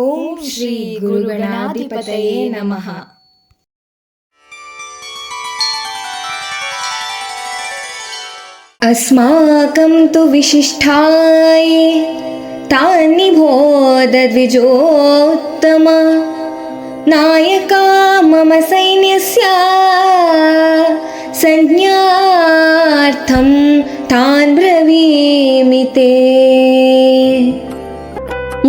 ಓಂ ಶ್ರೀ ಗುರುಗಣಾಧಿಪತಯೇ ನಮಃ. अस्माकं तु विशिष्टाय तान्निबोध द्विजोत्तम नायका मम सैन्यस्य संज्ञार्थं तान् ब्रवीमि ते.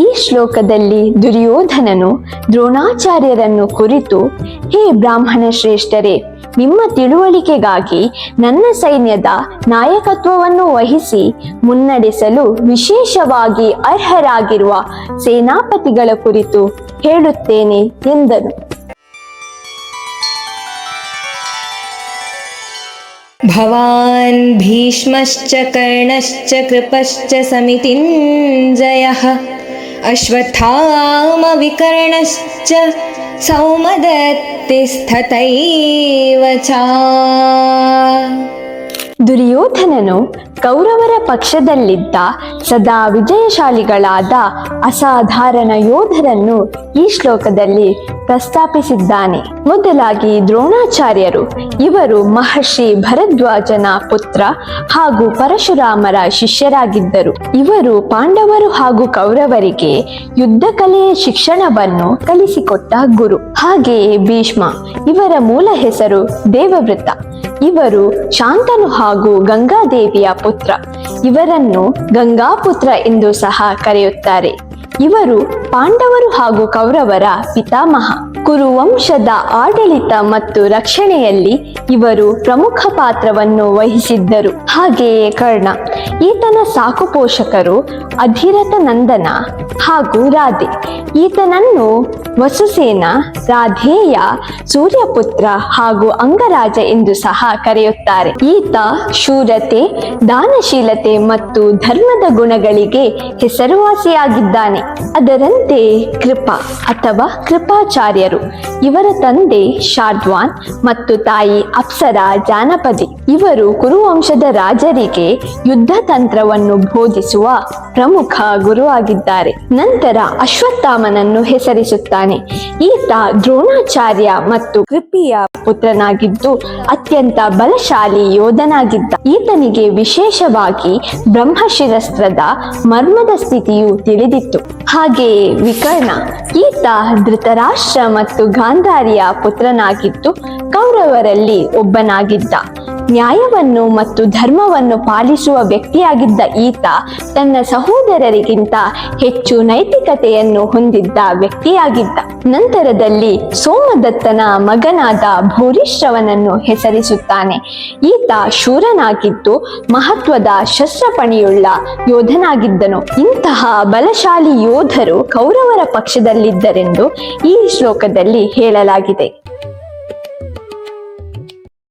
ಈ ಶ್ಲೋಕದಲ್ಲಿ ದುರ್ಯೋಧನನು ದ್ರೋಣಾಚಾರ್ಯರನ್ನು ಕುರಿತು, ಹೇ ಬ್ರಾಹ್ಮಣ ಶ್ರೇಷ್ಠರೇ, ನಿಮ್ಮ ತಿಳುವಳಿಕೆಗಾಗಿ ನನ್ನ ಸೈನ್ಯದ ನಾಯಕತ್ವವನ್ನು ವಹಿಸಿ ಮುನ್ನಡೆಸಲು ವಿಶೇಷವಾಗಿ ಅರ್ಹರಾಗಿರುವ ಸೇನಾಪತಿಗಳ ಕುರಿತು ಹೇಳುತ್ತೇನೆ ಎಂದನು. ಭವಾನ್ ಭೀಷ್ಮಶ್ಚ ಕರ್ಣಶ್ಚ ಕೃಪಶ್ಚ ಸಮಿತಿಂಜಯಃ ಅಶ್ವತ್ಥಾಮ ವಿಕರ್ಣಶ್ಚ ಸೌಮದತ್ತಿಸ್ತಥೈವ ಚ. ದುರ್ಯೋಧನನು ಕೌರವರ ಪಕ್ಷದಲ್ಲಿದ್ದ ಸದಾ ವಿಜಯಶಾಲಿಗಳಾದ ಅಸಾಧಾರಣ ಯೋಧರನ್ನು ಈ ಶ್ಲೋಕದಲ್ಲಿ ಪ್ರಸ್ತಾಪಿಸಿದ್ದಾನೆ. ಮೊದಲಾಗಿ ದ್ರೋಣಾಚಾರ್ಯರು. ಇವರು ಮಹರ್ಷಿ ಭರದ್ವಾಜನ ಪುತ್ರ ಹಾಗೂ ಪರಶುರಾಮರ ಶಿಷ್ಯರಾಗಿದ್ದರು. ಇವರು ಪಾಂಡವರು ಹಾಗೂ ಕೌರವರಿಗೆ ಯುದ್ಧ ಕಲೆಯ ಶಿಕ್ಷಣವನ್ನು ಕಲಿಸಿಕೊಟ್ಟ ಗುರು. ಹಾಗೆಯೇ ಭೀಷ್ಮ. ಇವರ ಮೂಲ ಹೆಸರು ದೇವವ್ರತ. ಇವರು ಶಾಂತನು ಹಾಗೂ ಗಂಗಾದೇವಿಯ ಪುತ್ರ. ಇವರನ್ನು ಗಂಗಾಪುತ್ರ ಎಂದು ಸಹ ಕರೆಯುತ್ತಾರೆ. ಇವರು ಪಾಂಡವರು ಹಾಗೂ ಕೌರವರ ಪಿತಾಮಹ. ಕುರುವಂಶದ ಆಡಳಿತ ಮತ್ತು ರಕ್ಷಣೆಯಲ್ಲಿ ಇವರು ಪ್ರಮುಖ ಪಾತ್ರವನ್ನು ವಹಿಸಿದ್ದರು. ಹಾಗೆಯೇ ಕರ್ಣ. ಈತನ ಸಾಕು ಪೋಷಕರು ಅಧಿರಥ ನಂದನ ಹಾಗೂ ರಾಧೆ. ಈತನನ್ನು ವಸುಸೇನ, ರಾಧೇಯ, ಸೂರ್ಯಪುತ್ರ ಹಾಗೂ ಅಂಗರಾಜ ಎಂದು ಸಹ ಕರೆಯುತ್ತಾರೆ. ಈತ ಶೂರತೆ, ದಾನಶೀಲತೆ ಮತ್ತು ಧರ್ಮದ ಗುಣಗಳಿಗೆ ಹೆಸರುವಾಸಿಯಾಗಿದ್ದಾನೆ. ಅದರಂತೆ ಕೃಪಾ ಅಥವಾ ಕೃಪಾಚಾರ್ಯರು. ಇವರ ತಂದೆ ಶಾರ್ದ್ವಾನ್ ಮತ್ತು ತಾಯಿ ಅಪ್ಸರಾ ಜಾನಪದಿ. ಇವರು ಕುರುವಂಶದ ರಾಜರಿಗೆ ಯುದ್ಧ ತಂತ್ರವನ್ನು ಬೋಧಿಸುವ ಪ್ರಮುಖ ಗುರುವಾಗಿದ್ದಾರೆ. ನಂತರ ಅಶ್ವತ್ಥಾಮನನ್ನು ಹೆಸರಿಸುತ್ತಾನೆ. ಈತ ದ್ರೋಣಾಚಾರ್ಯ ಮತ್ತು ಕೃಪಿಯ ಪುತ್ರನಾಗಿದ್ದು ಅತ್ಯಂತ ಬಲಶಾಲಿ ಯೋಧನಾಗಿದ್ದ. ಈತನಿಗೆ ವಿಶೇಷವಾಗಿ ಬ್ರಹ್ಮಶಿರಸ್ತ್ರದ ಮರ್ಮದ ಸ್ಥಿತಿಯು ತಿಳಿದಿತ್ತು. ಹಾಗೆಯೇ ವಿಕರ್ಣ. ಈತ ಧೃತರಾಷ್ಟ್ರ ಮತ್ತು ಗಾಂಧಾರಿಯ ಪುತ್ರನಾಗಿದ್ದು ಕೌರವರಲ್ಲಿ ಒಬ್ಬನಾಗಿದ್ದ. ನ್ಯಾಯವನ್ನು ಮತ್ತು ಧರ್ಮವನ್ನು ಪಾಲಿಸುವ ವ್ಯಕ್ತಿಯಾಗಿದ್ದ ಈತ ತನ್ನ ಸಹೋದರರಿಗಿಂತ ಹೆಚ್ಚು ನೈತಿಕತೆಯನ್ನು ಹೊಂದಿದ್ದ ವ್ಯಕ್ತಿಯಾಗಿದ್ದ. ನಂತರದಲ್ಲಿ ಸೋಮದತ್ತನ ಮಗನಾದ ಭೂರಿಶ್ರವನನ್ನು ಹೆಸರಿಸುತ್ತಾನೆ. ಈತ ಶೂರನಾಗಿದ್ದು ಮಹತ್ವದ ಶಸ್ತ್ರಪಣಿಯುಳ್ಳ ಯೋಧನಾಗಿದ್ದನು. ಇಂತಹ ಬಲಶಾಲಿ ಯೋಧರು ಕೌರವರ ಪಕ್ಷದಲ್ಲಿದ್ದರೆಂದು ಈ ಶ್ಲೋಕದಲ್ಲಿ ಹೇಳಲಾಗಿದೆ.